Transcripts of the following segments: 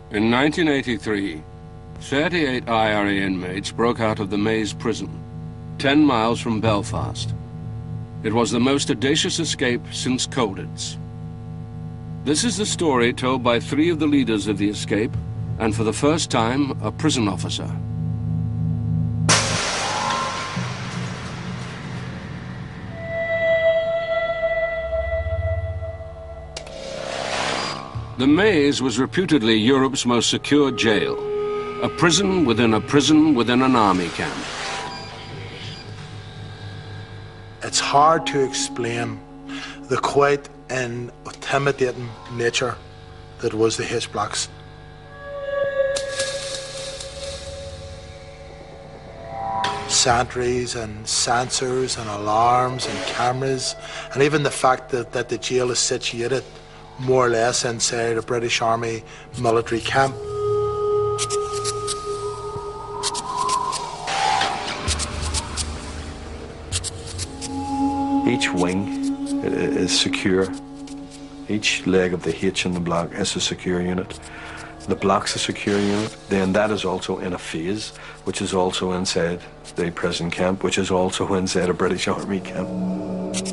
In 1983, 38 IRA inmates broke out of the Maze prison, 10 miles from Belfast. It was the most audacious escape since Colditz. This is the story told by 3 of the leaders of the escape, and for the first time, a prison officer. The Maze was reputedly Europe's most secure jail, a prison within an army camp. It's hard to explain the quite intimidating nature that was the H-blocks. Sentries and sensors and alarms and cameras, and even the fact that the jail is situated more or less inside a British Army military camp. Each wing is secure. Each leg of the H in the block is a secure unit. The block's a secure unit. Then that is also in a phase, which is also inside the prison camp, which is also inside a British Army camp.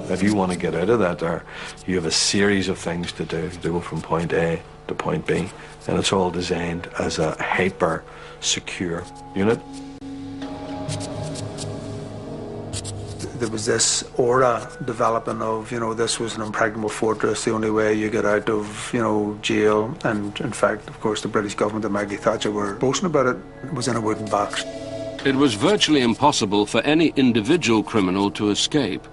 If you want to get out of that there, you have a series of things to do to go from point A to point B, and it's all designed as a hyper-secure unit. There was this aura developing of, this was an impregnable fortress, the only way you get out of, jail. And in fact, of course, the British government and Maggie Thatcher were boasting about it. It was in a wooden box. It was virtually impossible for any individual criminal to escape.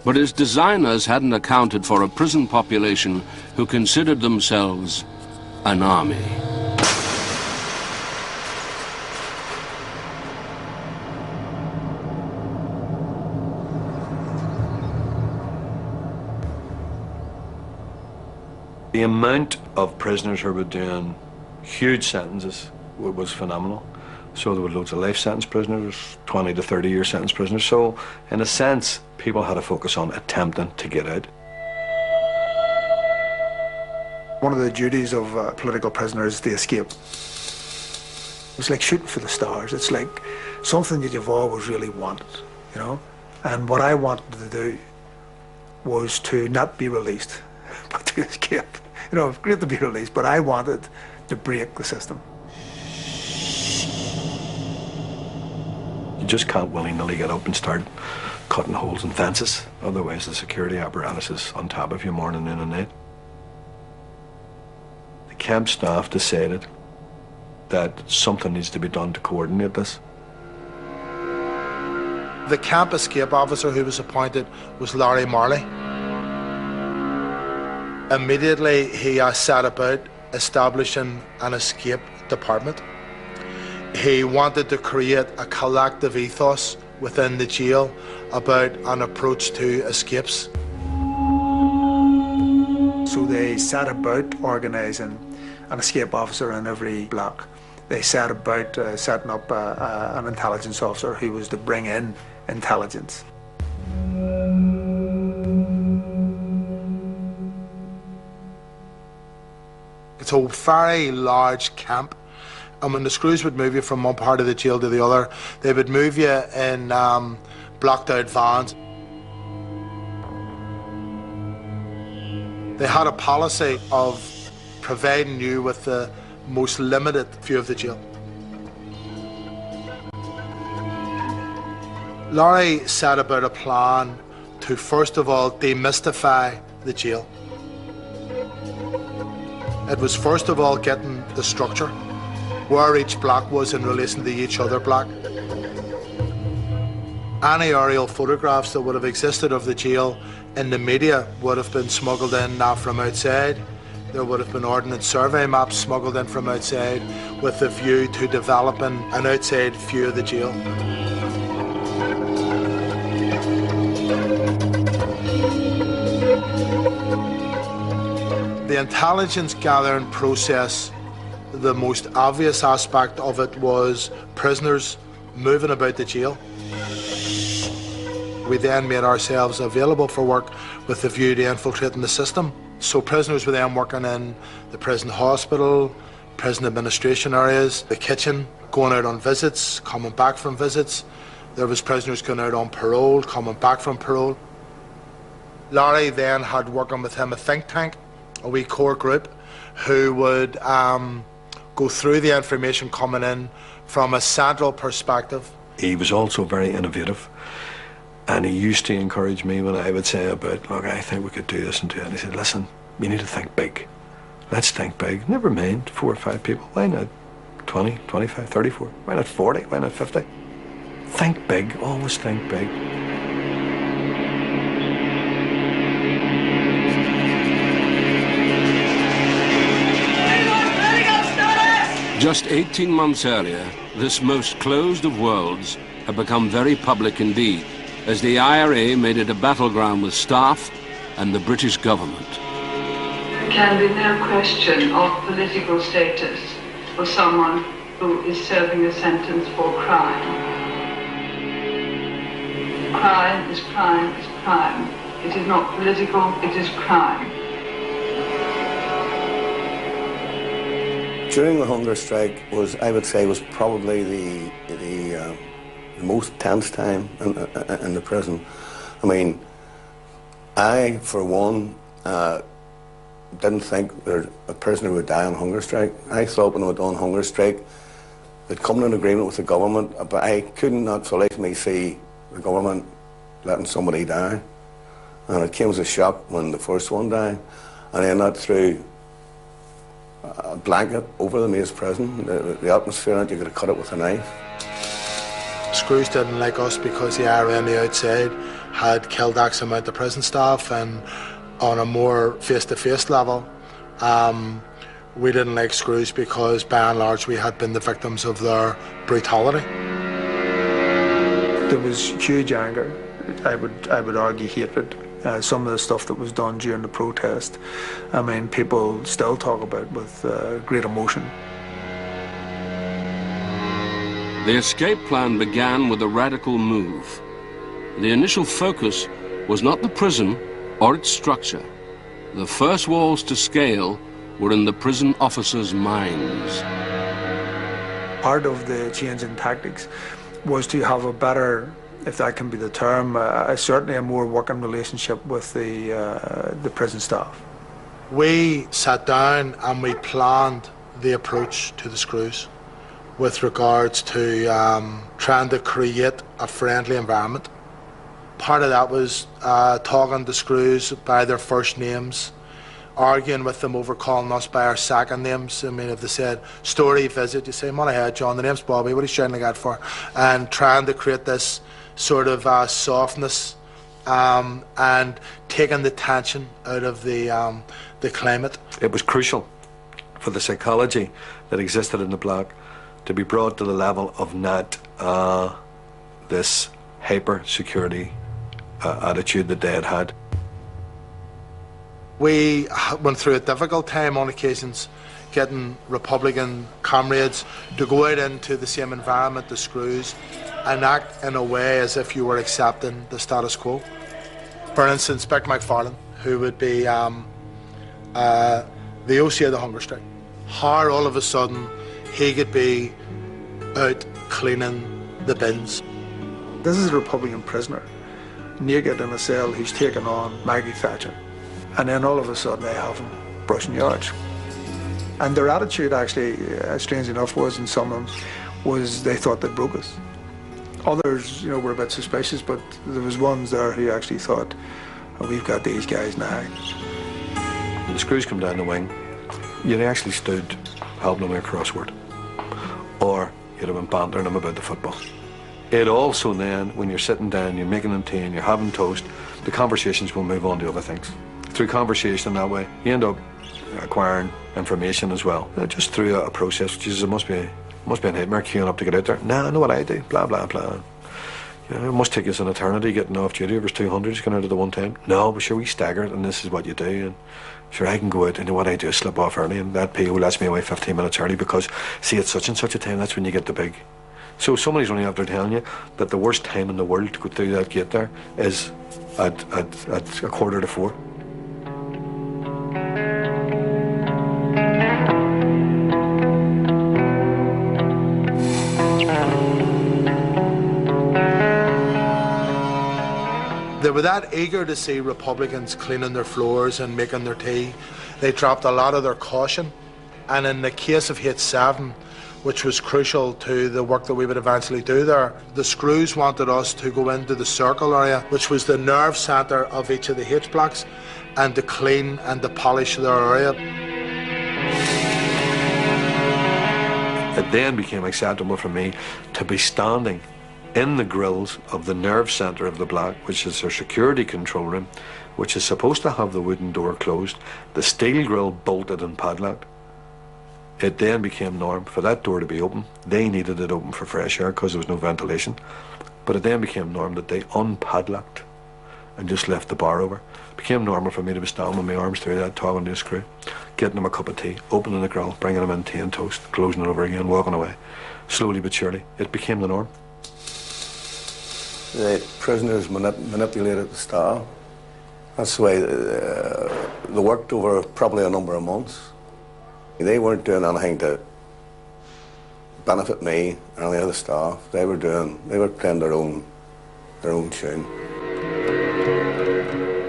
But its designers hadn't accounted for a prison population who considered themselves an army. The amount of prisoners who were doing huge sentences was phenomenal. So there were loads of life sentence prisoners, 20 to 30-year sentence prisoners. So in a sense, people had to focus on attempting to get out. One of the duties of a political prisoner is to escape. It's like shooting for the stars. It's like something that you've always really wanted, And what I wanted to do was to not be released, but to escape. It's great to be released, but I wanted to break the system. You just can't willy-nilly get up and start cutting holes in fences. Otherwise, the security apparatus is on top of you morning, in and night. The camp staff decided that something needs to be done to coordinate this. The camp escape officer who was appointed was Larry Marley. Immediately, he set about establishing an escape department. He wanted to create a collective ethos within the jail about an approach to escapes. So they set about organising an escape officer in every block. They set about setting up an intelligence officer who was to bring in intelligence. It's a very large camp. And when the screws would move you from one part of the jail to the other, they would move you in blocked out vans. They had a policy of providing you with the most limited view of the jail. Larry set about a plan to first of all demystify the jail. It was first of all getting the structure, where each block was in relation to each other block. Any aerial photographs that would have existed of the jail in the media would have been smuggled in from outside. There would have been ordnance survey maps smuggled in from outside with a view to developing an outside view of the jail. The intelligence gathering process, the most obvious aspect of it was prisoners moving about the jail. We then made ourselves available for work with the view to infiltrating the system. So prisoners were then working in the prison hospital, prison administration areas, the kitchen, going out on visits, coming back from visits. There was prisoners going out on parole, coming back from parole. Larry then had working with him a think tank, a wee core group, who would go through the information coming in from a central perspective. He was also very innovative, and he used to encourage me when I would say about, look, I think we could do this and do that. And he said, listen, you need to think big. Let's think big. Never mind 4 or 5 people. Why not 20, 25, 34? Why not 40? Why not 50? Think big. Always think big. Just 18 months earlier, this most closed of worlds had become very public indeed, as the IRA made it a battleground with staff and the British government. There can be no question of political status for someone who is serving a sentence for crime. Crime is crime is crime. It is not political, it is crime. During the hunger strike I would say, was probably the most tense time in the prison. I mean, I, for one, didn't think a prisoner would die on hunger strike. I thought when we were on hunger strike, they'd come to an agreement with the government, but I could not for life of me see the government letting somebody die. And it came as a shock when the first one died, and then that threw a blanket over the Maze prison. The atmosphere, you could have cut it with a knife. Screws didn't like us because the IRA on the outside had killed X amount of prison staff, and on a more face-to-face level, we didn't like Screws because by and large we had been the victims of their brutality. There was huge anger, I would argue hatred. Some of the stuff that was done during the protest, I mean, people still talk about with great emotion. The escape plan began with a radical move. The initial focus was not the prison or its structure. The first walls to scale were in the prison officers' minds. Part of the change in tactics was to have a better, if that can be the term, certainly a more working relationship with the prison staff. We sat down and we planned the approach to the Screws with regards to trying to create a friendly environment. Part of that was talking to Screws by their first names, arguing with them over calling us by our second names. I mean, if they said story visit, you say, "Man ahead, John, the name's Bobby, what are you shouting like that for?" And trying to create this sort of softness and taking the tension out of the climate. It was crucial for the psychology that existed in the block to be brought to the level of not this hyper-security attitude that they had had. We went through a difficult time on occasions getting Republican comrades to go out into the same environment, the Screws, and act in a way as if you were accepting the status quo. For instance, Vic McFarlane, who would be the OC of the hunger strike. How all of a sudden he could be out cleaning the bins. This is a Republican prisoner, naked in a cell, who's taken on Maggie Thatcher. And then all of a sudden they have him brushing yards. And their attitude actually, strange enough, was in some of them, was they thought they broke us. Others, you know, were a bit suspicious, but there was ones there who actually thought, oh, we've got these guys now. When the Screws come down the wing, you'd actually stood helping them with a crossword, or you'd have been bantering them about the football. It also then, when you're sitting down, you're making them tea and you're having toast, the conversations will move on to other things. Through conversation that way, you end up acquiring information as well, just through a process, which is, it must be a nightmare queuing up to get out there. Nah, I know what I do, blah, blah, blah. You know, it must take us an eternity getting off duty. There's 200s going out at the one time. No, but sure, we stagger it, and this is what you do. And sure, I can go out, and what I do is slip off early, and that PO lets me away 15 minutes early because, see, at such and such a time, that's when you get the big. So somebody's running after telling you that the worst time in the world to go through that gate there is at 3:45. They were that eager to see Republicans cleaning their floors and making their tea, they dropped a lot of their caution. And in the case of H7, which was crucial to the work that we would eventually do there, the Screws wanted us to go into the circle area, which was the nerve centre of each of the H blocks, and to clean and to polish their area. It then became acceptable for me to be standing in the grills of the nerve centre of the block, which is their security control room, which is supposed to have the wooden door closed, the steel grill bolted and padlocked. It then became norm for that door to be open. They needed it open for fresh air because there was no ventilation. But it then became norm that they unpadlocked and just left the bar over. It became normal for me to be standing with my arms through that, talking to a screw, getting them a cup of tea, opening the grill, bringing them in tea and toast, closing it over again, walking away. Slowly but surely, it became the norm. The prisoners manipulated the staff. That's the way they worked over probably a number of months. They weren't doing anything to benefit me or any of the staff. They were playing their own tune.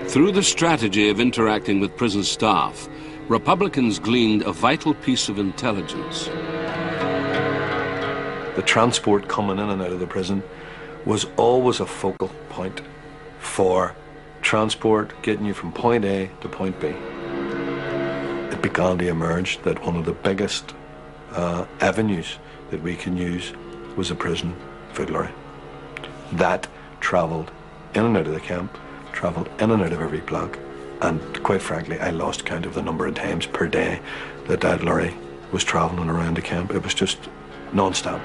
Through the strategy of interacting with prison staff, Republicans gleaned a vital piece of intelligence. The transport coming in and out of the prison was always a focal point for transport getting you from point A to point B. It began to emerge that one of the biggest avenues that we can use was a prison food lorry. That travelled in and out of the camp, travelled in and out of every block, and quite frankly, I lost count of the number of times per day that that lorry was travelling around the camp. It was just non-stop.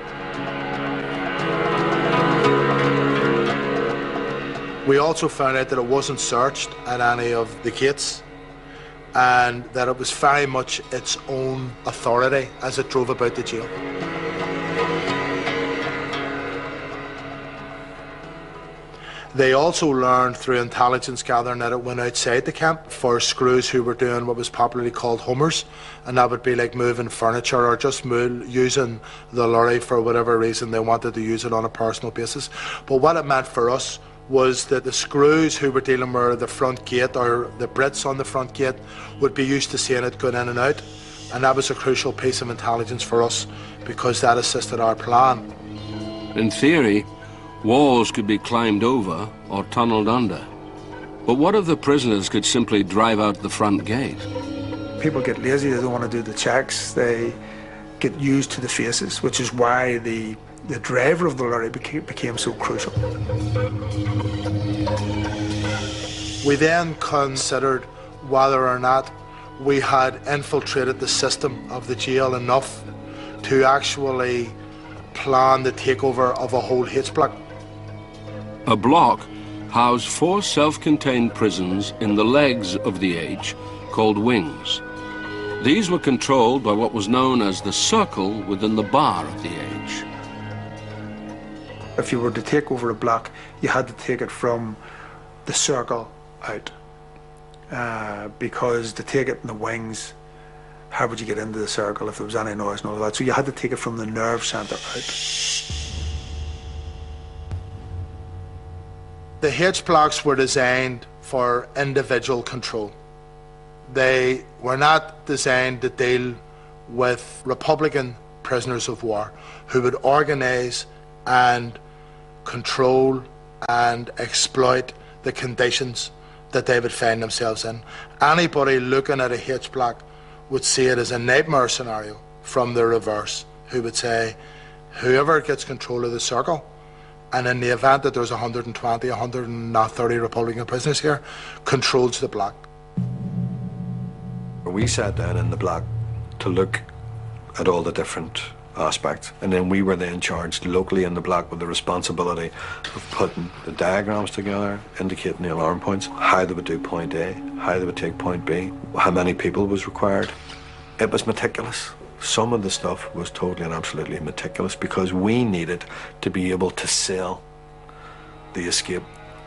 We also found out that it wasn't searched at any of the gates, and that it was very much its own authority as it drove about the jail. They also learned through intelligence gathering that it went outside the camp for Screws who were doing what was popularly called homers, and that would be like moving furniture or just using the lorry for whatever reason they wanted to use it on a personal basis. But what it meant for us was that the Screws who were dealing with the front gate, or the Brits on the front gate, would be used to seeing it going in and out, and that was a crucial piece of intelligence for us because that assisted our plan. In theory, walls could be climbed over or tunnelled under. But what if the prisoners could simply drive out the front gate? People get lazy, they don't want to do the checks, they get used to the faces, which is why the driver of the lorry became so crucial. We then considered whether or not we had infiltrated the system of the jail enough to actually plan the takeover of a whole H block. A block housed 4 self-contained prisons in the legs of the H, called wings. These were controlled by what was known as the circle within the bar of the H. If you were to take over a block, you had to take it from the circle out. Because to take it in the wings, how would you get into the circle if there was any noise and all that? So you had to take it from the nerve centre out. The H blocks were designed for individual control. They were not designed to deal with Republican prisoners of war who would organise and control and exploit the conditions that they would find themselves in. Anybody looking at a H block would see it as a nightmare scenario from the reverse, who would say, whoever gets control of the circle, and in the event that there's 120, 130 Republican prisoners here, controls the block. We sat down in the block to look at all the different aspects, and then we were then charged locally in the block with the responsibility of putting the diagrams together, indicating the alarm points, how they would do point A, how they would take point B, how many people was required. It was meticulous. Some of the stuff was totally and absolutely meticulous because we needed to be able to sell the escape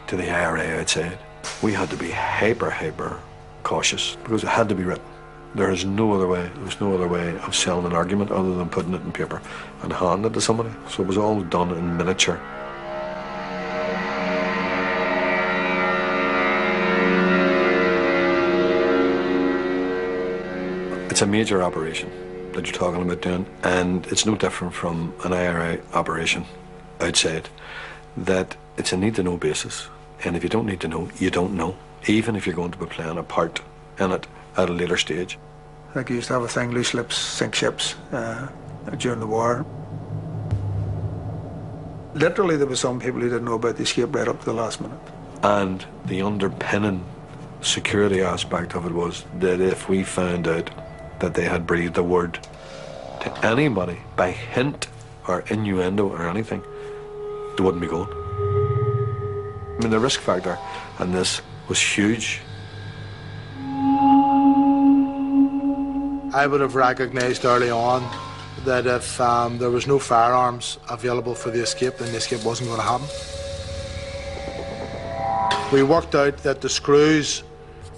to the IRA outside. We had to be hyper cautious because it had to be written. There is no other way. There was no other way of selling an argument other than putting it in paper and handing it to somebody. So it was all done in miniature. It's a major operation that you're talking about doing, and it's no different from an IRA operation outside, that it's a need-to-know basis, and if you don't need to know, you don't know, even if you're going to be playing a part in it at a later stage. I think you used to have a thing, loose lips sink ships, during the war. Literally, there were some people who didn't know about the escape right up to the last minute. And the underpinning security aspect of it was that if we found out that they had breathed a word to anybody by hint or innuendo or anything, they wouldn't be going. I mean, the risk factor in this was huge. I would have recognised early on that if there was no firearms available for the escape, then the escape wasn't going to happen. We worked out that the screws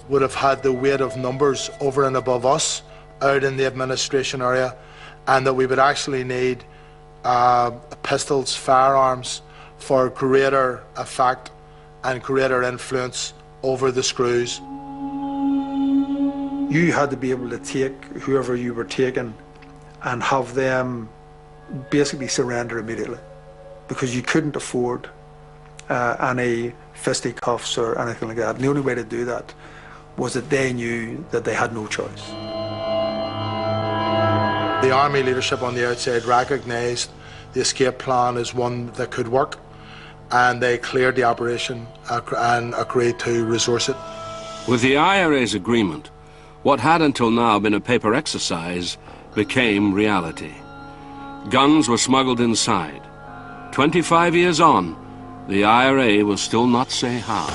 would have had the weight of numbers over and above us out in the administration area, and that we would actually need pistols, firearms, for greater effect and greater influence over the screws. You had to be able to take whoever you were taking and have them basically surrender immediately, because you couldn't afford any fisticuffs or anything like that. And the only way to do that was that they knew that they had no choice. The Army leadership on the outside recognised the escape plan as one that could work, and they cleared the operation and agreed to resource it. With the IRA's agreement, what had until now been a paper exercise became reality. Guns were smuggled inside. 25 years on, the IRA will still not say how.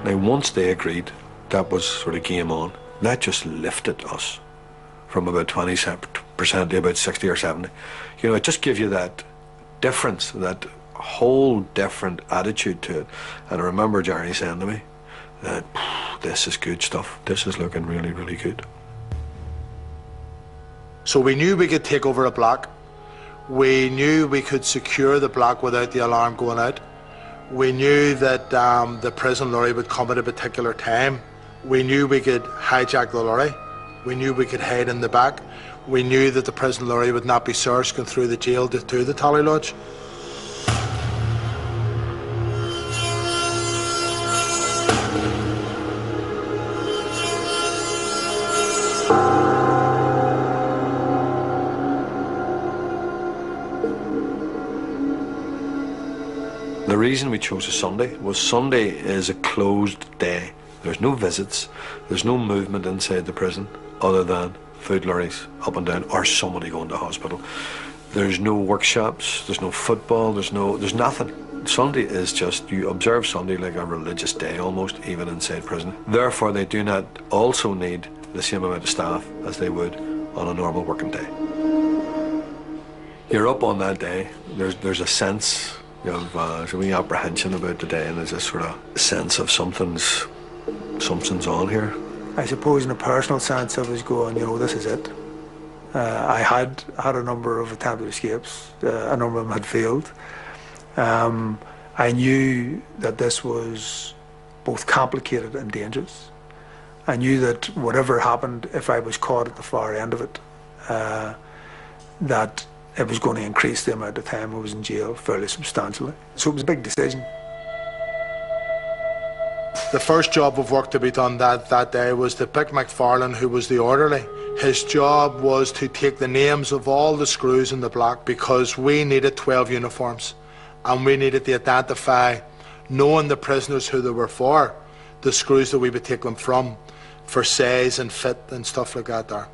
Now, once they agreed, that was sort of game on. That just lifted us from about 20% to about 60 or 70. You know, it just gives you that difference, that whole different attitude to it. And I remember Jerry saying to me that this is good stuff. This is looking really, really good. So we knew we could take over a block. We knew we could secure the block without the alarm going out. We knew that the prison lorry would come at a particular time. We knew we could hijack the lorry. We knew we could hide in the back. We knew that the prison lorry would not be searched going through the jail to the Tally Lodge. The reason we chose a Sunday was Sunday is a closed day. There's no visits, there's no movement inside the prison other than food lorries up and down or somebody going to hospital. There's no workshops, there's no football, there's nothing. Sunday is just, you observe Sunday like a religious day almost, even inside prison. Therefore, they do not also need the same amount of staff as they would on a normal working day. You're up on that day, there's a sense of there's a wee apprehension about the day, and there's a sort of sense of something's on here. I suppose in a personal sense I was going, you know, this is it. I had a number of attempted escapes, a number of them had failed. I knew that this was both complicated and dangerous. I knew that whatever happened, if I was caught at the far end of it, that it was going to increase the amount of time I was in jail fairly substantially. So it was a big decision. The first job of work to be done that day was to pick McFarlane, who was the orderly. His job was to take the names of all the screws in the block, because we needed 12 uniforms and we needed to identify, knowing the prisoners who they were for, the screws that we would take them from for size and fit and stuff like that there.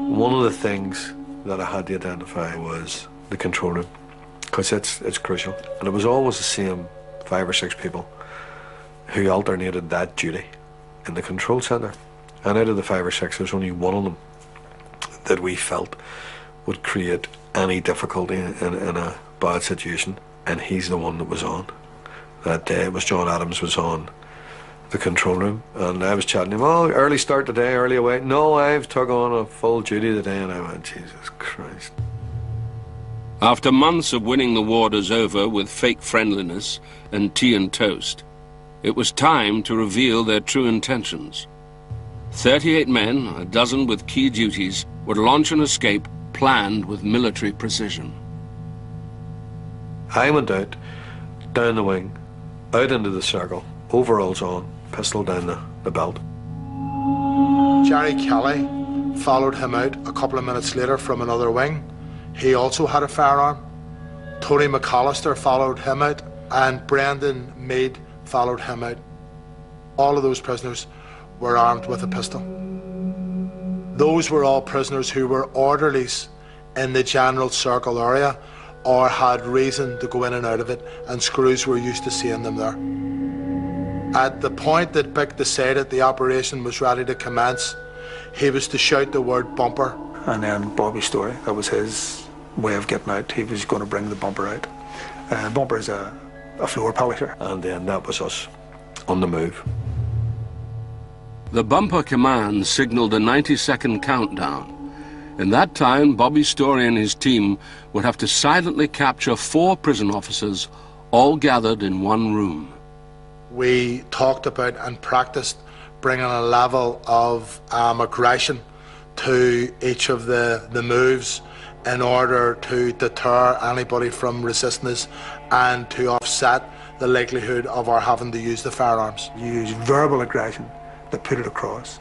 One of the things that I had to identify was the control room, because it's crucial. And it was always the same 5 or 6 people who alternated that duty in the control centre. And out of the 5 or 6, there was only one of them that we felt would create any difficulty in a bad situation, and he's the one that was on. That day it was John Adams was on the control room, and I was chatting to him, oh, early start today, early away. No, I've took on a full duty today, and I went, Jesus Christ. After months of winning the warders over with fake friendliness and tea and toast, It was time to reveal their true intentions. 38 men, a dozen with key duties, would launch an escape planned with military precision. I went out, down the wing, out into the circle, overalls on, pistol down the belt. Jerry Kelly followed him out a couple of minutes later from another wing. He also had a firearm. Tony McAllister followed him out, and Brendan Meade followed him out. All of those prisoners were armed with a pistol. Those were all prisoners who were orderlies in the general circle area or had reason to go in and out of it, and Screws were used to seeing them there. At the point that Bick decided the operation was ready to commence, he was to shout the word bumper. And then Bobby Story, that was his way of getting out. He was going to bring the bumper out. Bumper is a floor polisher. And then that was us on the move. The bumper command signaled a 90-second countdown. In that time, Bobby Story and his team would have to silently capture 4 prison officers, all gathered in one room. We talked about and practiced bringing a level of aggression to each of the moves in order to deter anybody from resisting us and to offset the likelihood of our having to use the firearms. You use verbal aggression to put it across.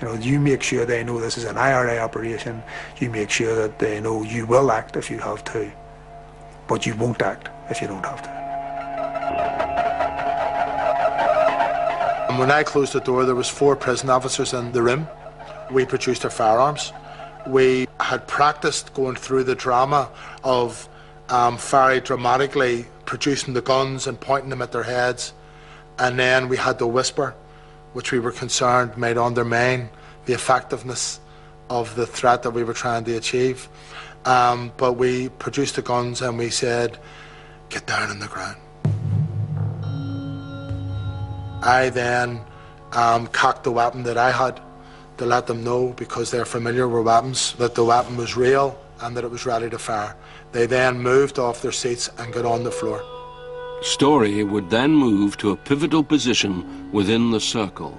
You know, you make sure they know this is an IRA operation. You make sure that they know you will act if you have to, but you won't act if you don't have to. And when I closed the door, there was 4 prison officers in the room. We produced our firearms. We had practiced going through the drama of very dramatically producing the guns and pointing them at their heads. And then we had to whisper, which we were concerned might undermine the effectiveness of the threat that we were trying to achieve. But we produced the guns and we said, get down on the ground. I then cocked the weapon that I had to let them know, because they're familiar with weapons, that the weapon was real and that it was ready to fire. They then moved off their seats and got on the floor. Story would then move to a pivotal position within the circle.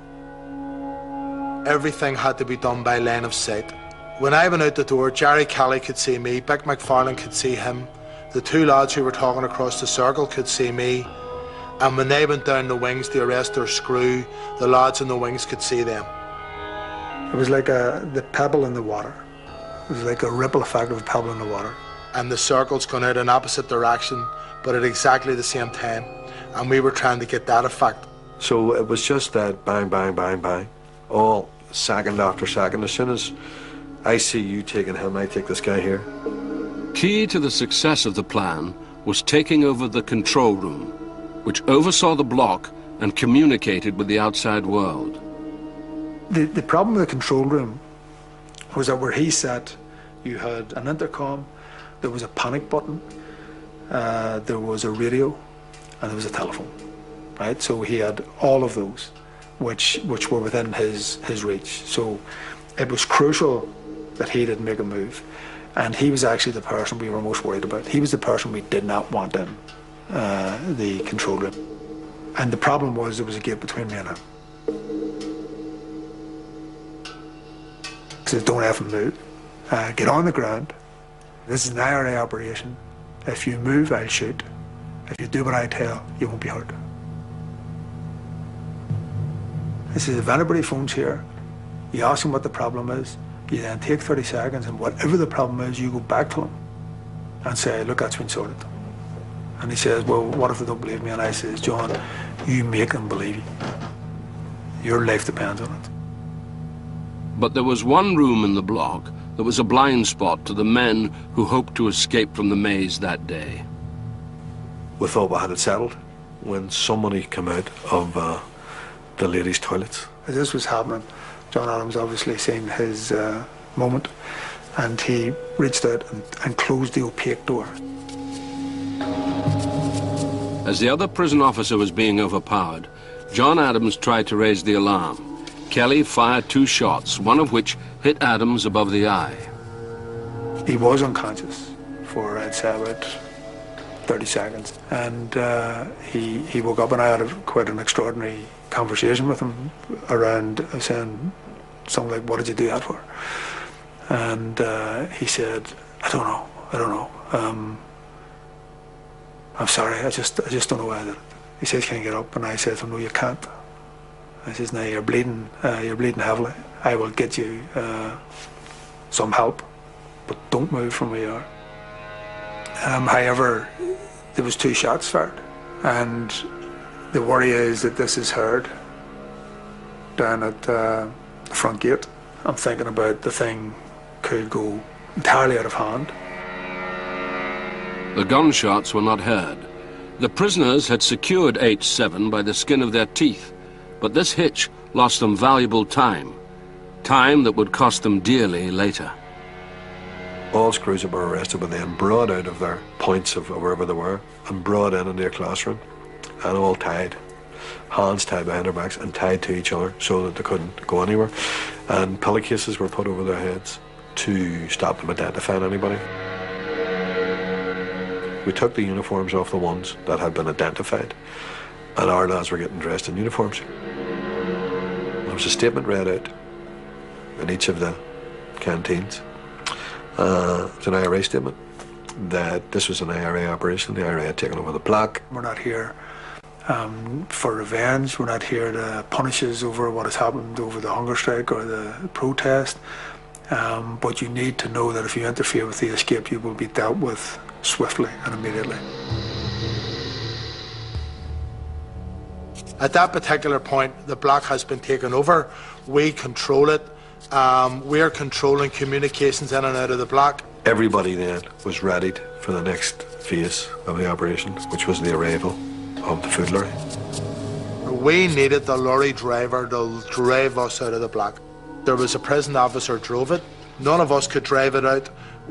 Everything had to be done by line of sight. When I went out the door, Jerry Kelly could see me, Bick McFarlane could see him, the 2 lads who were talking across the circle could see me, and when they went down the wings to arrest their screw, the lads in the wings could see them. It was like the pebble in the water. It was like a ripple effect of a pebble in the water. And the circle's gone out in opposite direction, but at exactly the same time. And we were trying to get that effect. So it was just that bang, bang, bang, bang, all second after second. As soon as I see you taking him, I take this guy here. Key to the success of the plan was taking over the control room, which oversaw the block and communicated with the outside world. The problem with the control room was that where he sat, you had an intercom, there was a panic button, there was a radio, and there was a telephone, right? So he had all of those, which were within his reach. So it was crucial that he didn't make a move, and he was actually the person we were most worried about. He was the person we did not want in the control room. And the problem was there was a gap between me and him. He said, don't have to move. Get on the ground. This is an IRA operation. If you move, I'll shoot. If you do what I tell, you won't be hurt. He says, if anybody phones here, you ask them what the problem is, you then take 30 seconds, and whatever the problem is, you go back to them and say, look, that's been sorted. And he says, well, what if they don't believe me? And I says, John, you make them believe you. Your life depends on it. But there was one room in the block that was a blind spot to the men who hoped to escape from the maze that day. We thought we had it settled when somebody came out of the ladies' toilets. As this was happening, John Adams obviously seen his moment, and he reached out and closed the opaque door. As the other prison officer was being overpowered, John Adams tried to raise the alarm. Kelly fired 2 shots, one of which hit Adams above the eye. He was unconscious for, I'd say, about 30 seconds. And he woke up, and I had quite an extraordinary conversation with him around saying something like, "What did you do that for?" And he said, I don't know. I'm sorry, I just don't know why I did it. He says, "Can you get up?" And I said to him, "No, you can't." I says, "Now you're bleeding heavily. I will get you some help, but don't move from where you are." However, there was 2 shots fired, and the worry is that this is heard down at the front gate. I'm thinking about the thing could go entirely out of hand. The gunshots were not heard. The prisoners had secured H7 by the skin of their teeth, but this hitch lost them valuable time that would cost them dearly later. All screws that were arrested were then brought out of their points of wherever they were and brought into a classroom, and all tied, hands tied behind their backs and tied to each other so that they couldn't go anywhere. And pillowcases were put over their heads to stop them identifying anybody. We took the uniforms off the ones that had been identified, and our lads were getting dressed in uniforms. There was a statement read out in each of the canteens. It's an IRA statement that this was an IRA operation. The IRA had taken over the block. We're not here for revenge. We're not here to punish us over what has happened over the hunger strike or the protest. But you need to know that if you interfere with the escape, you will be dealt with swiftly and immediately. At that particular point, the block has been taken over. We control it. We're controlling communications in and out of the block. Everybody then was readied for the next phase of the operation, which was the arrival of the food lorry. We needed the lorry driver to drive us out of the block. There was a prison officer drove it. None of us could drive it out.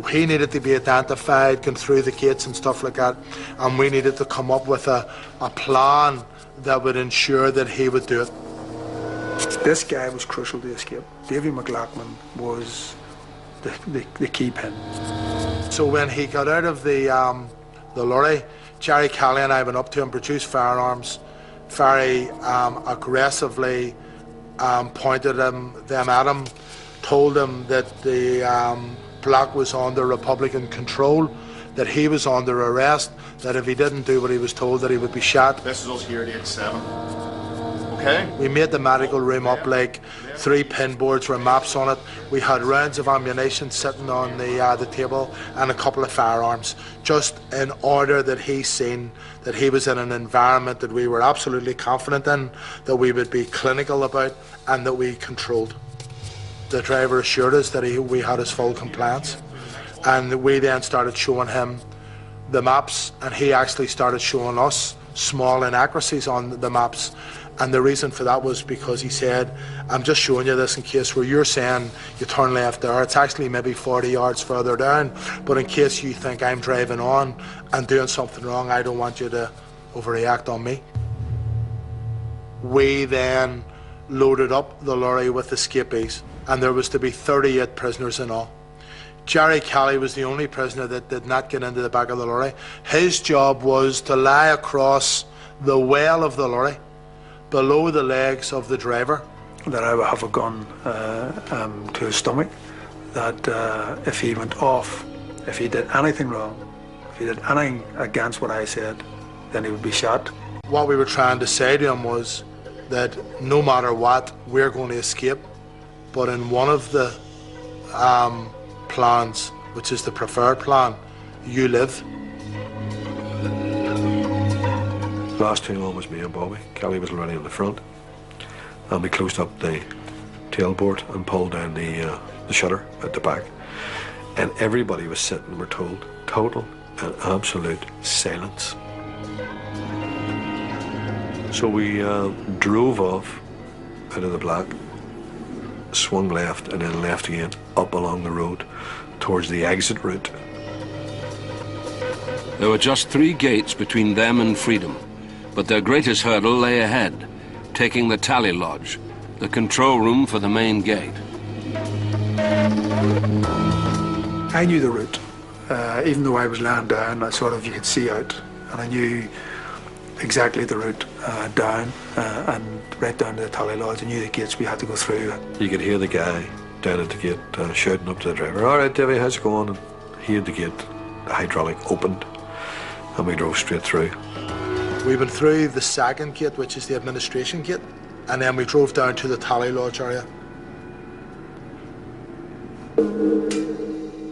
He needed to be identified, going through the gates and stuff like that, and we needed to come up with a plan that would ensure that he would do it. This guy was crucial to escape. Davy McLaughlin was the key pin. So when he got out of the lorry, Jerry Kelly and I went up to him, produced firearms, very aggressively pointed them at him, told him that the block was under Republican control, that he was under arrest, that if he didn't do what he was told, that he would be shot. This is us here at H7. Okay. We made the medical room up like 3 pin boards with maps on it. We had rounds of ammunition sitting on the table and a couple of firearms, just in order that he's seen that he was in an environment that we were absolutely confident in, that we would be clinical about, and that we controlled. The driver assured us that we had his full compliance, and we then started showing him the maps, and he actually started showing us small inaccuracies on the maps. And the reason for that was because he said, "I'm just showing you this in case where you're saying you turn left there, it's actually maybe 40 yards further down, but in case you think I'm driving on and doing something wrong, I don't want you to overreact on me." We then loaded up the lorry with escapees, and there was to be 38 prisoners in all. Jerry Kelly was the only prisoner that did not get into the back of the lorry. His job was to lie across the well of the lorry, below the legs of the driver. That I would have a gun to his stomach, that if he went off, if he did anything wrong, if he did anything against what I said, then he would be shot. What we were trying to say to him was that no matter what, we're going to escape, but in one of the plans, which is the preferred plan, you live. Last 2 on was me and Bobby. Kelly was already in the front, and we closed up the tailboard and pulled down the shutter at the back, and everybody was sitting, we're told, total and absolute silence. So we drove off out of the block, swung left and then left again up along the road towards the exit route. There were just 3 gates between them and freedom, but their greatest hurdle lay ahead, taking the tally lodge, the control room for the main gate. I knew the route. even though I was lying down, you could see out, and I knew exactly the route down and right down to the Tally Lodge. I knew the gates we had to go through. You could hear the guy down at the gate shouting up to the driver, "All right, Davy, how's it going?" And he had the gate, the hydraulic, opened, and we drove straight through. We went through the second gate, which is the administration gate, and then we drove down to the Tally Lodge area.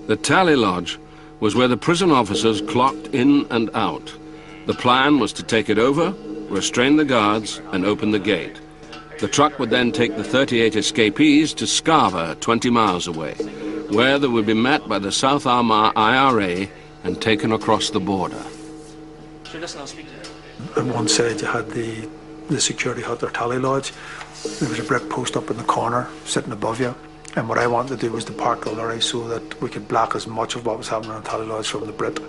The Tally Lodge was where the prison officers clocked in and out. The plan was to take it over, restrain the guards, and open the gate. The truck would then take the 38 escapees to Scarva, 20 miles away, where they would be met by the South Armagh IRA and taken across the border. Sure, listen, I'll speak to you. On one side you had the security hut or Tally Lodge. There was a brick post up in the corner sitting above you. And what I wanted to do was to park the lorry so that we could block as much of what was happening on Tally Lodge from the Brit.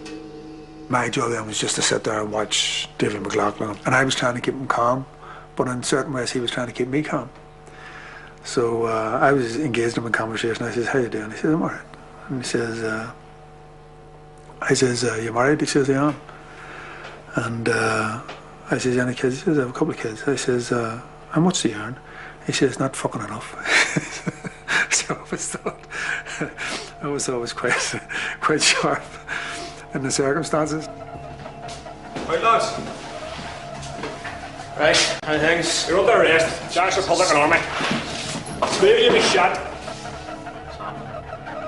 My job then was just to sit there and watch David McLaughlin. And I was trying to keep him calm, but in certain ways he was trying to keep me calm. So I was engaged in a conversation. I says, "How you doing?" He says, "I'm all right." And he says, "You married?" He says, "I am." And I says, "Any kids?" He says, "I have a couple of kids." I says, "How much do you earn?" He says, "Not fucking enough." So I always thought it was quite sharp in the circumstances. Right, lads. Right, how things? You're under arrest. Charged with public alarming. Two of you be shot.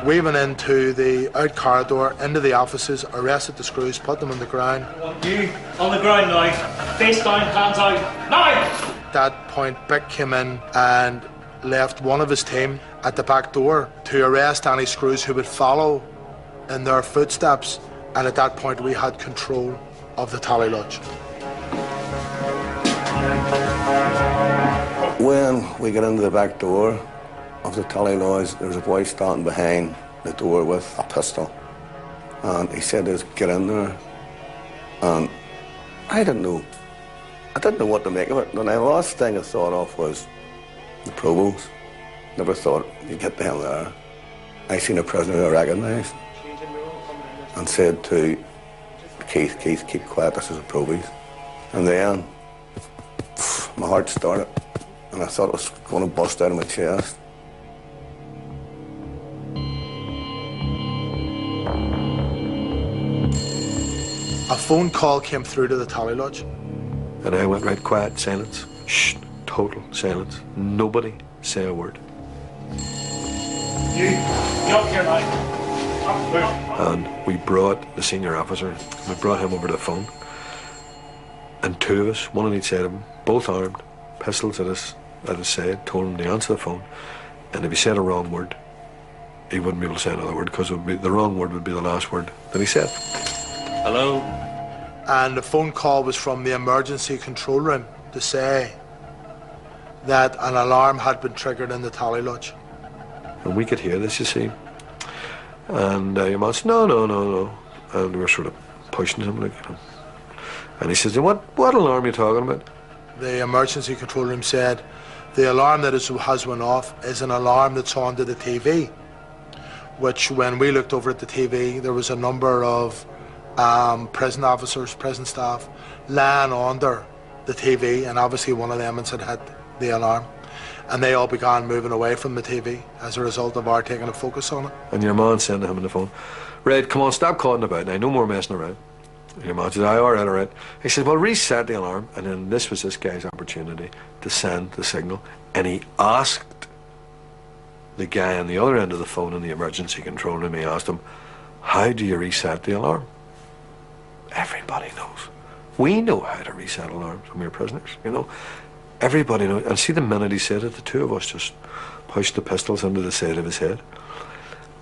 We went into the out corridor, into the offices, arrested the screws, put them on the ground. You on the ground now. Face down, hands out. Now! At that point, Bick came in and left one of his team at the back door to arrest any screws who would follow in their footsteps, and at that point we had control of the Tally Lodge. When we got into the back door of the Tally Lodge, there was a boy standing behind the door with a pistol, and he said, "Get in there." And I didn't know what to make of it. And the last thing I thought of was the Provost. Never thought you'd get down there. I seen a prisoner I recognised and said to Keith, "Keep quiet, this is a Provost." And then my heart started, and I thought it was going to bust out of my chest. A phone call came through to the Tally Lodge. And I went right quiet, silence. Shh, total silence. Nobody say a word. You up here now. And we brought the senior officer, we brought him over to the phone. And two of us, one on each side of him, both armed, pistols at his side, told him to answer the phone. And if he said a wrong word, he wouldn't be able to say another word, because the wrong word would be the last word that he said. Hello? And the phone call was from the emergency control room to say that an alarm had been triggered in the Tally Lodge. And we could hear this, you see. And your man said, no. And we were sort of pushing him, like, you know. And he says, what alarm are you talking about? The emergency control room said, the alarm that has went off is an alarm that's on to the TV, which when we looked over at the TV, there was a number of prison officers, prison staff, lying under the TV, and obviously one of them had hit the alarm. And they all began moving away from the TV as a result of our taking a focus on it. And your man said to him on the phone, "Red, come on, stop calling about now, no more messing around." And your man said, all right. He said, "Well, reset the alarm." And then this was this guy's opportunity to send the signal. And he asked the guy on the other end of the phone in the emergency control room, he asked him, "How do you reset the alarm?" Everybody knows. We know how to reset alarms when we're prisoners, you know. Everybody knows. And see, the minute he said it, the two of us just pushed the pistols into the side of his head.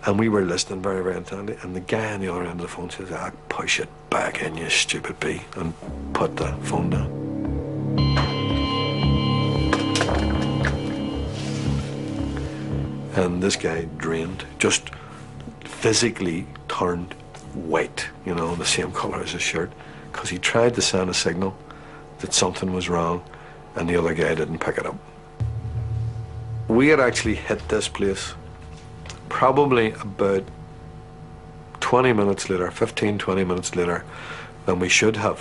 And we were listening very, very intently. And the guy on the other end of the phone says, "Push it back in, you stupid bee," and put the phone down. And this guy drained, just physically turned white, you know, the same colour as his shirt, because he tried to send a signal that something was wrong, and the other guy didn't pick it up. We had actually hit this place probably about 20 minutes later, 15, 20 minutes later than we should have,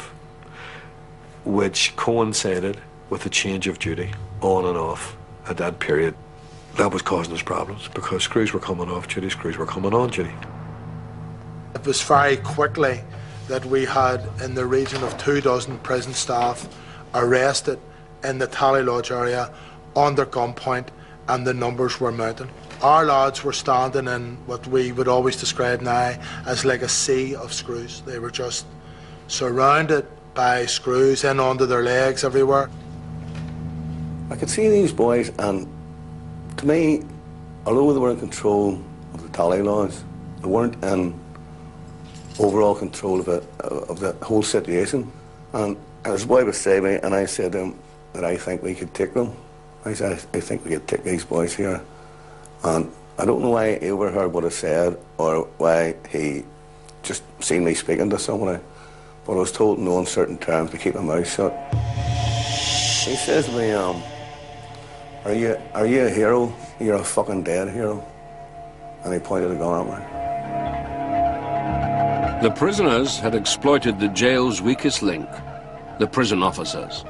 which coincided with the change of duty on and off at that period. That was causing us problems because screws were coming off duty, screws were coming on duty. It was very quickly that we had in the region of 24 prison staff arrested in the Tally Lodge area under gunpoint, and the numbers were mounting. Our lads were standing in what we would always describe now as like a sea of screws. They were just surrounded by screws in onto their legs everywhere. I could see these boys, and to me, although they were in control of the Tally Lodge, they weren't in overall control of the whole situation. And this boy was saying me, and I said to him that I think we could take them. I said, I think we could take these boys here. And I don't know why he overheard what I said or why he just seen me speaking to somebody, but I was told in no uncertain terms to keep my mouth shut. He says to me, are you a hero? You're a fucking dead hero. And he pointed a gun at The me. prisoners had exploited the jail's weakest link, the prison officers.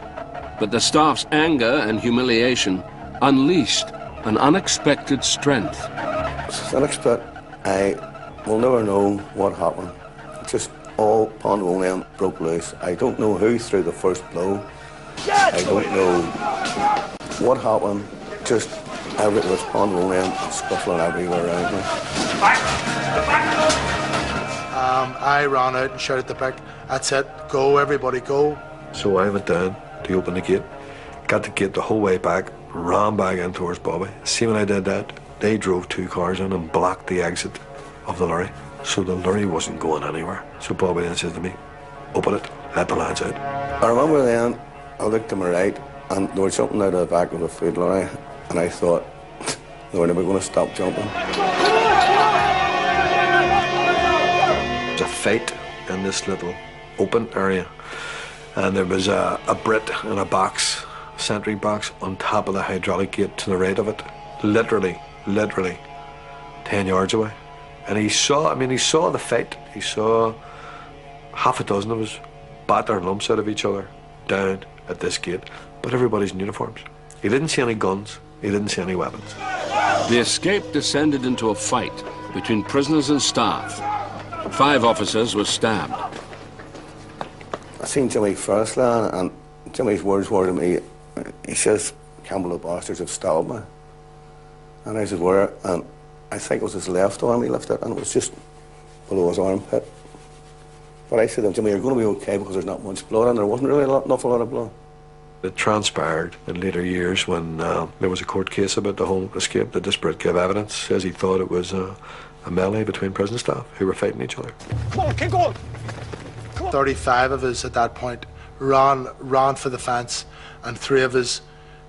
But the staff's anger and humiliation unleashed an unexpected strength. It's unexpected. I will never know what happened. It just all pandemonium broke loose. I don't know who threw the first blow. I don't know what happened. Just everything was pandemonium, scuffling everywhere around me. I ran out and shouted the pick, "That's it, go, everybody go." So I went down to open the gate, got the gate the whole way back, ran back in towards Bobby. See, when I did that, they drove 2 cars in and blocked the exit of the lorry. So the lorry wasn't going anywhere. So Bobby then said to me, open it, let the lads out. I remember then, I looked to my right, and there was something out of the back of the food lorry, and I thought, they were never going to stop jumping. There was a fight in this little open area, and there was a Brit in a box, sentry box, on top of the hydraulic gate to the right of it, literally 10 yards away. And he saw the fight. He saw half a dozen of us batter lumps out of each other down at this gate, but everybody's in uniforms. He didn't see any guns, he didn't see any weapons. The escape descended into a fight between prisoners and staff. 5 officers were stabbed. I seen Jimmy first, lad, and Jimmy's words were to me, he says, "Campbell, the bastards have stabbed me." And I said, "Where?" And I think it was his left arm he lifted, and it was just below his armpit. But I said to him, "Jimmy, you're going to be okay because there's not much blood," and there wasn't really an awful lot of blood. It transpired in later years when there was a court case about the whole escape. The disparate gave evidence, says he thought it was a melee between prison staff who were fighting each other. Come on, keep going. 35 of us at that point ran for the fence, and 3 of us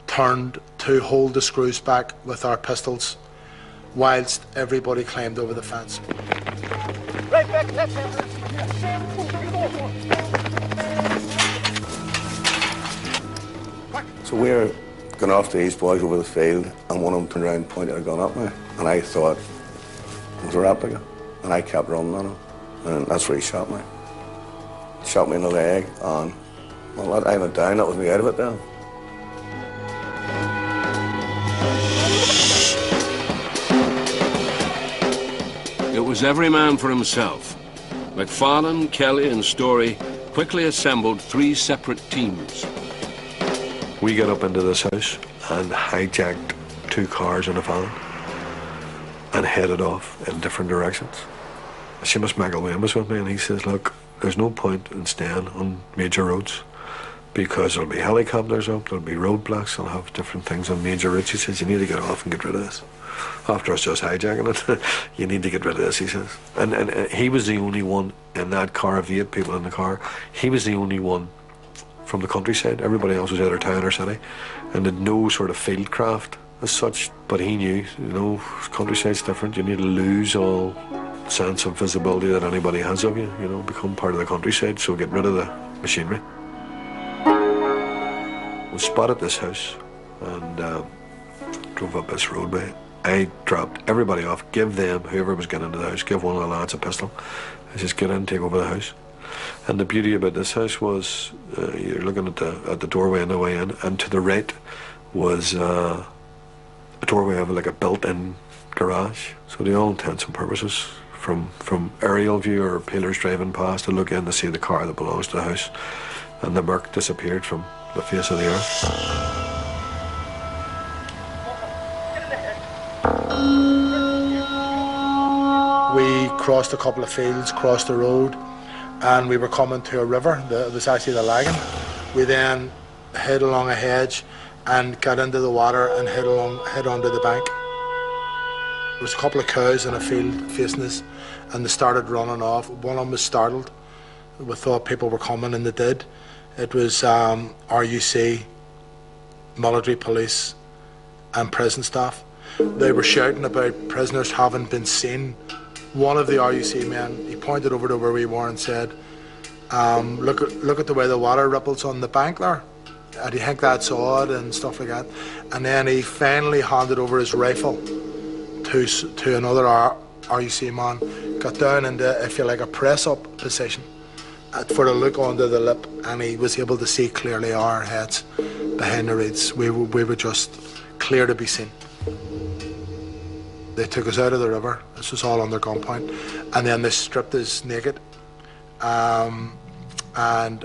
turned to hold the screws back with our pistols, whilst everybody climbed over the fence. Right back, left hand. So we were going after these boys over the field, and one of them turned around and pointed a gun at me, and I thought it was a replica, and I kept running at him, and that's where he shot me. He shot me in the leg, and well, I went down, that was me out of it then. It was every man for himself. McFarlane, Kelly and Story quickly assembled 3 separate teams. We got up into this house and hijacked 2 cars and a van and headed off in different directions. Seamus McElwain was with me, and he says, "Look, there's no point in staying on major roads because there'll be helicopters up, there'll be roadblocks, they'll have different things on major roads." He says, "You need to get off and get rid of this. After us just hijacking it, you need to get rid of this," he says. And he was the only one in that car, of the 8 people in the car, he was the only one from the countryside. Everybody else was either town or city, and had no sort of field craft as such. But he knew, countryside's different. You need to lose all sense of visibility that anybody has of you, become part of the countryside, so get rid of the machinery. We spotted this house and drove up this roadway, I dropped everybody off, give them, whoever was getting into the house, give one of the lads a pistol. I just get in and take over the house. And the beauty about this house was, you're looking at the doorway on the way in, and to the right was a doorway of like a built-in garage. So to all intents and purposes, from aerial view or peelers driving past, to look in to see the car that belongs to the house, and the Merc disappeared from the face of the earth. We crossed a couple of fields, crossed the road, and we were coming to a river. It was actually the Lagan. We then hid along a hedge and got into the water and hid onto the bank. There was a couple of cows in a field facing us, and they started running off. One of them was startled. We thought people were coming, and they did. It was RUC, military police, and prison staff. They were shouting about prisoners having been seen. One of the RUC men, he pointed over to where we were and said, look at the way the water ripples on the bank there. And he think that's odd and stuff like that. And then he finally handed over his rifle to another RUC man, got down into, if you like, a press-up position for a look under the lip, and he was able to see clearly our heads behind the reeds. We were just clear to be seen. They took us out of the river. This was all under gunpoint, and then they stripped us naked and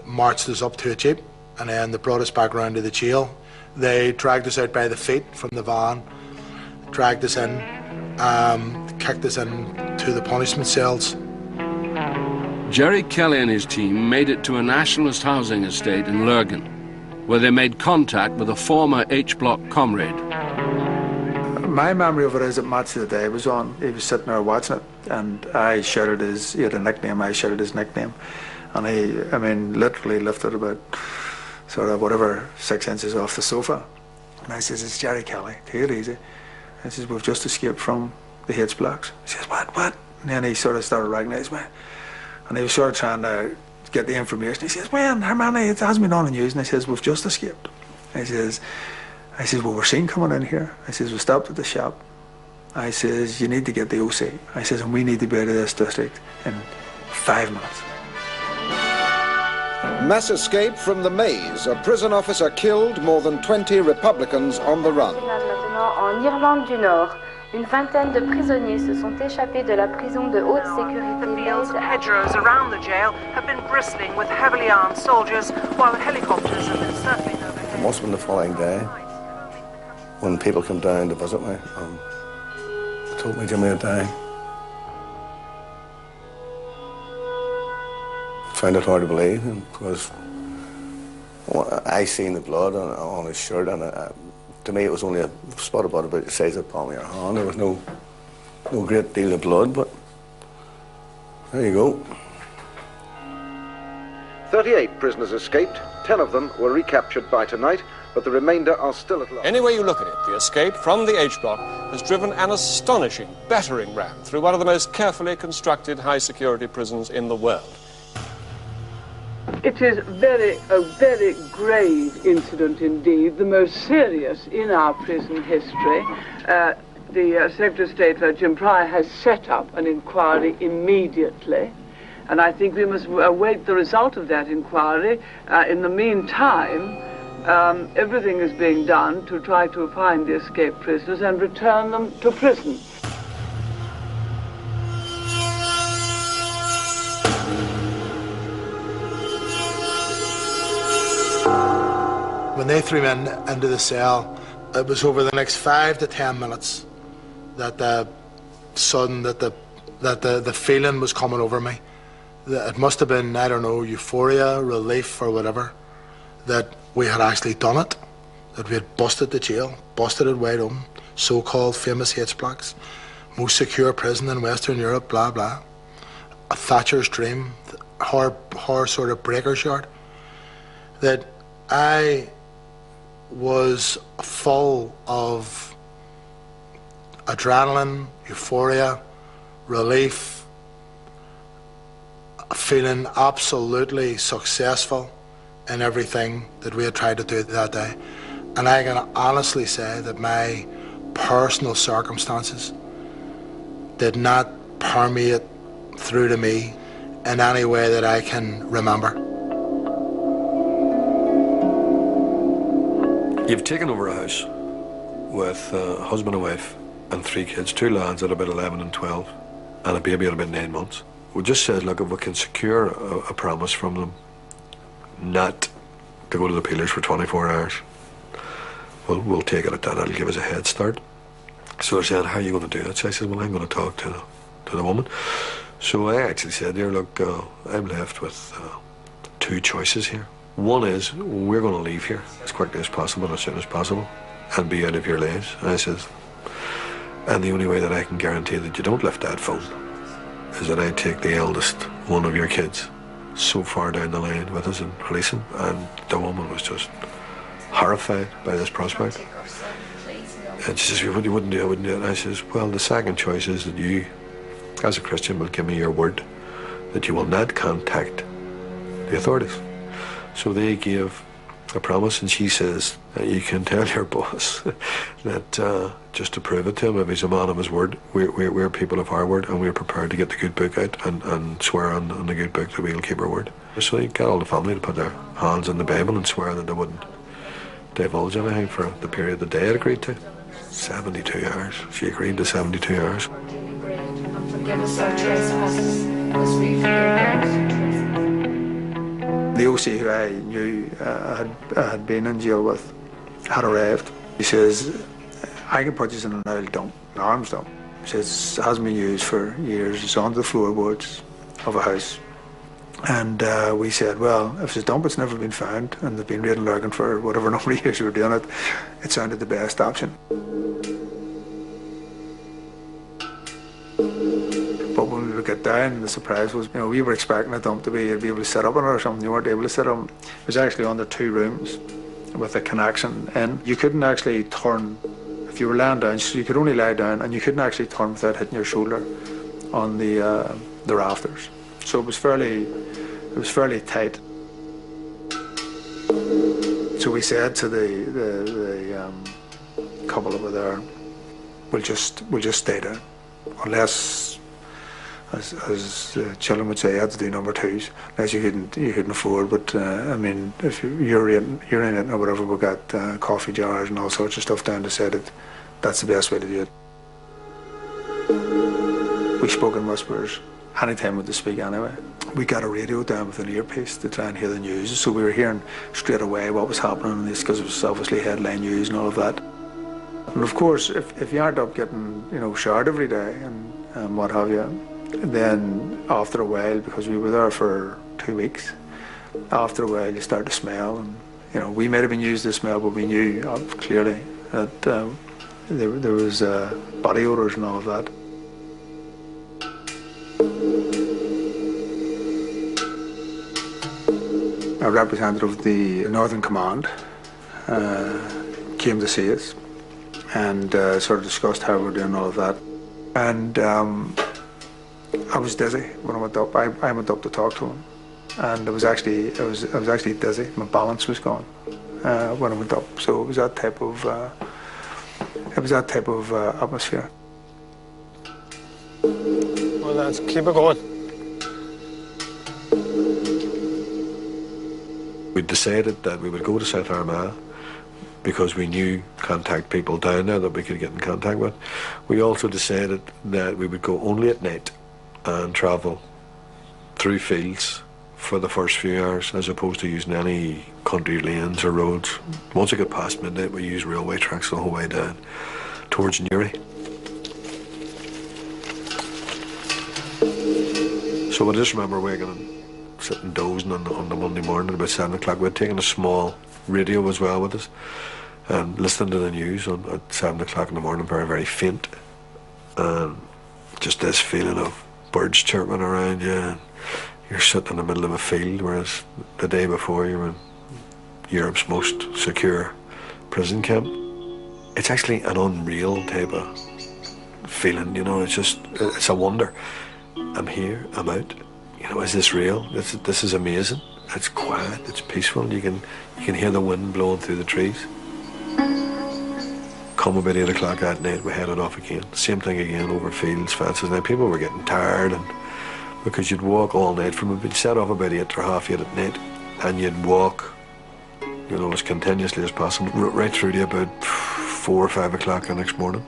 marched us up to a jeep, and then they brought us back round to the jail. They dragged us out by the feet from the van, dragged us in, kicked us into the punishment cells. Jerry Kelly and his team made it to a nationalist housing estate in Lurgan, where they made contact with a former H-Block comrade. My memory of it is that Match of the Day was on. He was sitting there watching it, and I shouted he had a nickname, I shouted his nickname. And I mean, literally lifted about sort of whatever 6 inches off the sofa. And I says, "It's Jerry Kelly, take it easy." I says, "We've just escaped from the H-Blocks." He says, What? And then he sort of started recognising me. And he was sort of trying to get the information. He says, "When, how many? It hasn't been on the news." And I says, "We've just escaped." I says, "Well, we're seen coming in here." I says, "We stopped at the shop." I says, "You need to get the OC." I says, "And we need to be out of this district in 5 minutes." Mass escape from the maze. A prison officer killed, more than 20 Republicans on the run. Maintenant, en Irlande du Nord, une vingtaine de prisonniers se sont échappés de la prison de haute sécurité. The fields and hedgerows around the jail have been bristling with heavily armed soldiers, while helicopters have been circling overhead. It must have been the following day when people came down to visit me and told me Jimmy had died. I found it hard to believe because I seen the blood on his shirt, and to me it was only a spot of blood about the size of the palm of your hand. There was no great deal of blood, but there you go. 38 prisoners escaped. 10 of them were recaptured by tonight, but the remainder are still at large. Any way you look at it, the escape from the H-Block has driven an astonishing battering ram through one of the most carefully constructed high-security prisons in the world. It is a very grave incident indeed, the most serious in our prison history. The Secretary of State, Jim Pryor, has set up an inquiry immediately, and I think we must await the result of that inquiry. In the meantime, everything is being done to try to find the escaped prisoners and return them to prison. When they threw me into the cell, it was over the next 5 to 10 minutes that the feeling was coming over me. It must have been, I don't know, euphoria, relief, or whatever, that we had actually done it, that we had busted the jail, busted it wide open, so-called famous H-Blocks, most secure prison in Western Europe, blah, blah. A Thatcher's dream, her sort of breaker's yard, that I was full of adrenaline, euphoria, relief, feeling absolutely successful in everything that we had tried to do that day. And I can honestly say that my personal circumstances did not permeate through to me in any way that I can remember. You've taken over a house with a husband and wife and 3 kids, 2 lads at about 11 and 12, and a baby at about 9 months. We just said, look, if we can secure a promise from them not to go to the peelers for 24 hours, we'll take it at that. That'll give us a head start. So I said, how are you going to do that? So I said, well, I'm going to talk to the woman. So I actually said, here, look, I'm left with 2 choices here. One is, we're going to leave here as quickly as possible, as soon as possible, and be out of your lives. And I says, and the only way that I can guarantee that you don't lift that phone is that I take the eldest one of your kids so far down the line with us and release him. And the woman was just horrified by this prospect. And she says, you wouldn't do it, I wouldn't do it. And I says, well, the second choice is that you, as a Christian, will give me your word that you will not contact the authorities. So they gave a promise, and she says, you can tell your boss that just to prove it to him, if he's a man of his word, we're people of our word, and we're prepared to get the good book out and swear on the good book that we'll keep our word. So he got all the family to put their hands on the Bible and swear that they wouldn't divulge anything for the period that they had agreed to. 72 hours. She agreed to 72 hours. Forgive us our trespasses, as we forgive those. The OC who I knew had been in jail with had arrived. He says, I can put you in an old dump, an arms dump. He says, it hasn't been used for years. It's on the floorboards of a house. And we said, well, if it's a dump, it's never been found, and they've been raiding lurking for whatever number of years we were doing it, it sounded the best option. But when we would get down, the surprise was, we were expecting a dump to be able to sit up on it or something. You weren't able to sit up. It was actually under 2 rooms with a connection in. You couldn't actually turn, if you were lying down, so you could only lie down, and you couldn't actually turn without hitting your shoulder on the rafters. So it was fairly tight. So we said to the couple that were there, we'll just stay down, unless, as the children would say, you had to do number 2s, unless you couldn't afford. But I mean, if you're in it or whatever, we got coffee jars and all sorts of stuff down to say that that's the best way to do it. We spoke in whispers anytime we could speak anyway. We got a radio down with an earpiece to try and hear the news, so we were hearing straight away what was happening in this, because it was obviously headline news and all of that. And of course, if you aren't up getting showered every day and what have you, then after a while, because we were there for 2 weeks, after a while you start to smell, and we might have been used to smell, but we knew clearly that there was body odours and all of that. A representative of the Northern Command came to see us and sort of discussed how we were doing all of that. And I was dizzy when I went up. I went up to talk to him, and I was actually dizzy. My balance was gone when I went up. So it was that type of atmosphere. Well, lads, keep it going. We decided that we would go to South Armagh because we knew contact people down there that we could get in contact with. We also decided that we would go only at night and travel through fields for the first few hours, as opposed to using any country lanes or roads. Once we got past midnight, we used railway tracks the whole way down towards Newry. So I just remember waking and sitting dozing on the Monday morning about 7 o'clock. We'd taken a small radio as well with us and listening to the news at 7 o'clock in the morning, very, very faint. And just this feeling of birds chirping around you, and you're sitting in the middle of a field, whereas the day before you were in Europe's most secure prison camp. It's actually an unreal type of feeling, it's a wonder. I'm here, I'm out. Is this real? This is amazing. It's quiet, it's peaceful. You can hear the wind blowing through the trees. Come about 8 o'clock at night, we headed off again. Same thing again, over fields, fences. Now people were getting tired, and because you'd walk all night you'd set off about 8 or half 8 at night, and you'd walk, you know, as continuously as possible, right through to about 4 or 5 o'clock the next morning.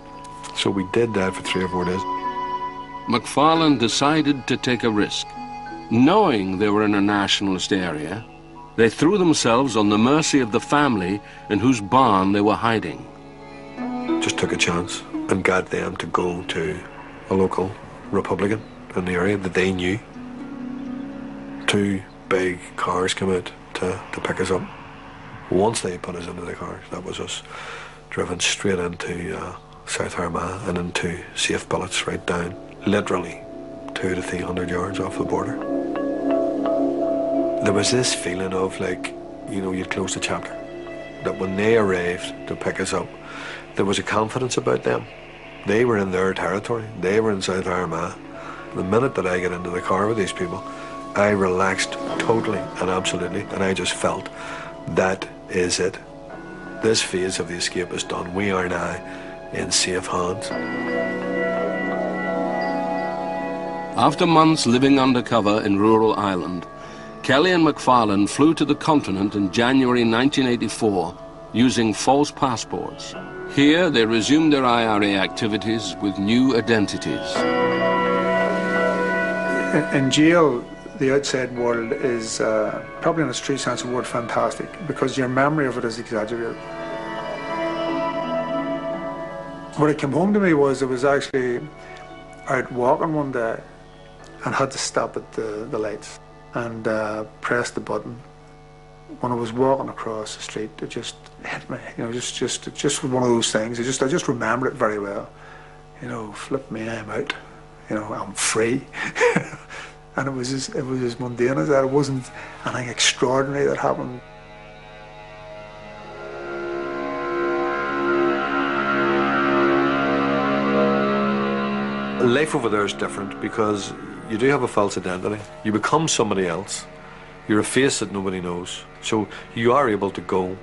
So we did that for 3 or 4 days. McFarlane decided to take a risk. Knowing they were in a nationalist area, they threw themselves on the mercy of the family in whose barn they were hiding. Just took a chance and got them to go to a local Republican in the area that they knew. 2 big cars came out to pick us up. Once they put us into the cars, that was us driven straight into South Armagh and into safe billets right down, literally 200 to 300 yards off the border. There was this feeling of, like, you know, you'd close the chapter. That when they arrived to pick us up, there was a confidence about them. They were in their territory. They were in South Armagh. The minute that I got into the car with these people, I relaxed totally and absolutely, and I just felt that is it. This phase of the escape is done. We are now in safe hands. After months living undercover in rural Ireland, Kelly and McFarlane flew to the continent in January 1984 using false passports. Here they resumed their IRA activities with new identities. In jail, the outside world is, probably in its true sense of the word, fantastic, because your memory of it is exaggerated. What it came home to me was I was actually out walking one day and had to stop at the lights and press the button. When I was walking across the street, it just hit me. You know, just one of those things. I just remember it very well. You know, flip me, I'm out. You know, I'm free. And it was as mundane as that. It wasn't anything extraordinary that happened. Life over there is different because you do have a false identity. You become somebody else. You're a face that nobody knows. So you are able to go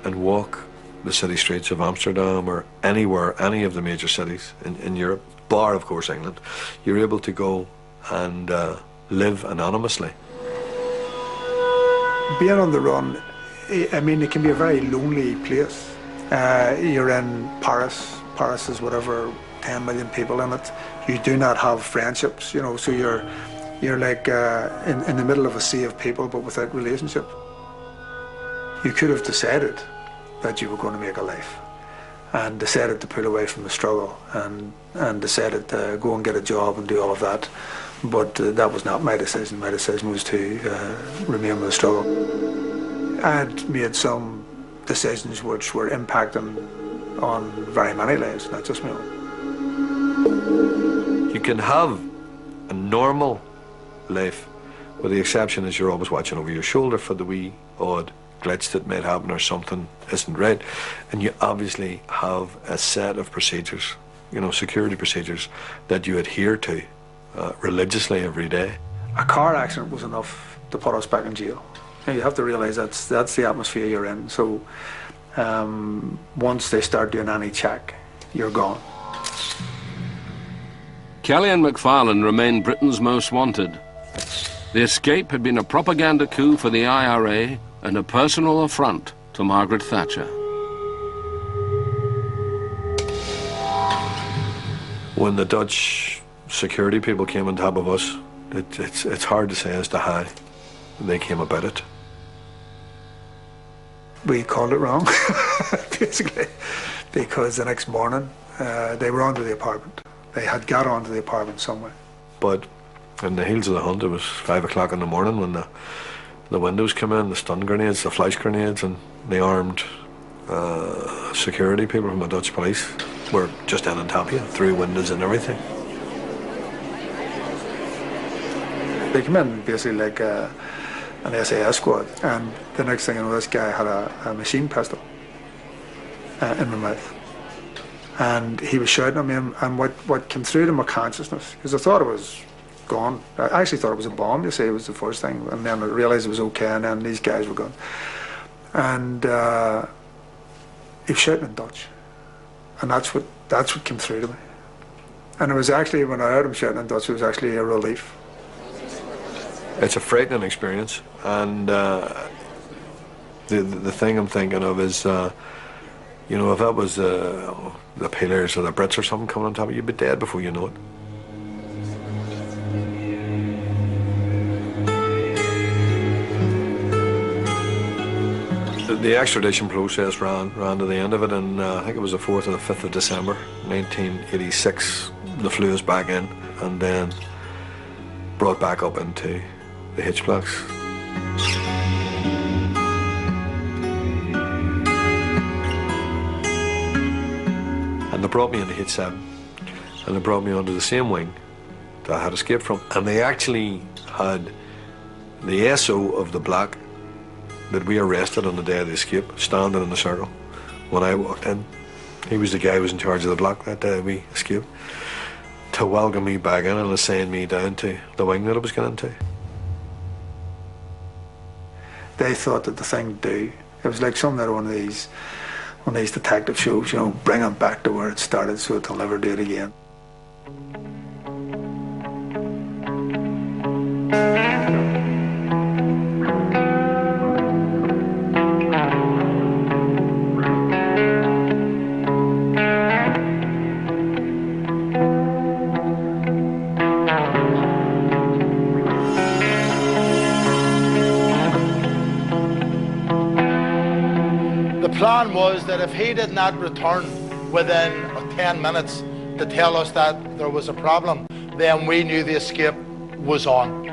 and walk the city streets of Amsterdam or anywhere, any of the major cities in Europe, bar of course England. You're able to go and live anonymously. Being on the run, I mean, it can be a very lonely place. You're in Paris. Paris is whatever, 10 million people in it. You do not have friendships, you know, so you're like in the middle of a sea of people but without relationship. You could have decided that you were going to make a life and decided to pull away from the struggle and decided to go and get a job and do all of that. But that was not my decision. My decision was to remain with the struggle. I had made some decisions which were impacting on very many lives, not just my own. You can have a normal life, with the exception is you're always watching over your shoulder for the wee odd glitch that might happen or something isn't right. And you obviously have a set of procedures, you know, security procedures that you adhere to religiously every day. A car accident was enough to put us back in jail. You have to realise that's the atmosphere you're in. So once they start doing any check, you're gone. Kelly and McFarlane remained Britain's most wanted. The escape had been a propaganda coup for the IRA and a personal affront to Margaret Thatcher. When the Dutch security people came on top of us, it's hard to say as to how they came about it. We called it wrong, basically, because the next morning they were onto the apartment. They had got onto the apartment somewhere. But in the heels of the hunt, it was 5 o'clock in the morning when the windows came in, the stun grenades, the flash grenades, and the armed security people from the Dutch police were just in on top of you, through windows and everything. They came in basically like an SAS squad, and the next thing I know, this guy had a machine pistol in my mouth. And he was shouting at me, and what came through to my consciousness, because I thought it was gone. I actually thought it was a bomb, you see, it was the first thing, and then I realised it was okay, and then these guys were gone. And he was shouting in Dutch. And that's what came through to me. And it was actually, when I heard him shouting in Dutch, it was actually a relief. It's a frightening experience, and the thing I'm thinking of is, you know, if that was the Peelers or the Brits or something coming on top of you, you'd be dead before you know it. The extradition process ran to the end of it, and I think it was the 4th or the 5th of December 1986. They flew us back in and then brought back up into the H blocks. And they brought me into H7, and they brought me onto the same wing that I had escaped from. And they actually had the SO of the block that we arrested on the day of the escape standing in the circle when I walked in. He was the guy who was in charge of the block that day we escaped, to welcome me back in and assign me down to the wing that I was going into. They thought that the thing to do, it was like something out of one of these detective shows, you know, bring them back to where it started so that they'll never do it again. The plan was that if he did not return within 10 minutes to tell us that there was a problem, then we knew the escape was on.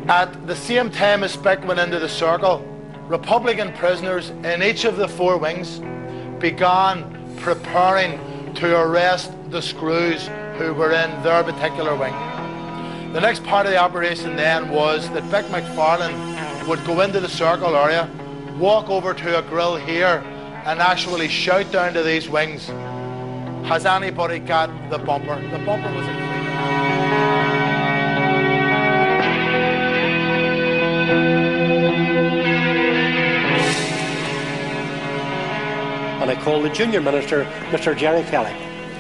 At the same time as Spick went into the circle, Republican prisoners in each of the 4 wings began preparing to arrest the screws who were in their particular wing. The next part of the operation then was that Vic McFarlane would go into the circle area, walk over to a grill here, and actually shout down to these wings, has anybody got the bumper? The bumper was in And I call the Junior Minister, Mr. Jerry Kelly.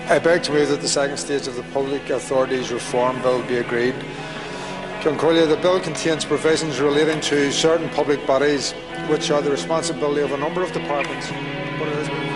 I beg to move that the second stage of the Public Authorities Reform Bill be agreed. Concordia, the bill contains provisions relating to certain public bodies which are the responsibility of a number of departments, but it has been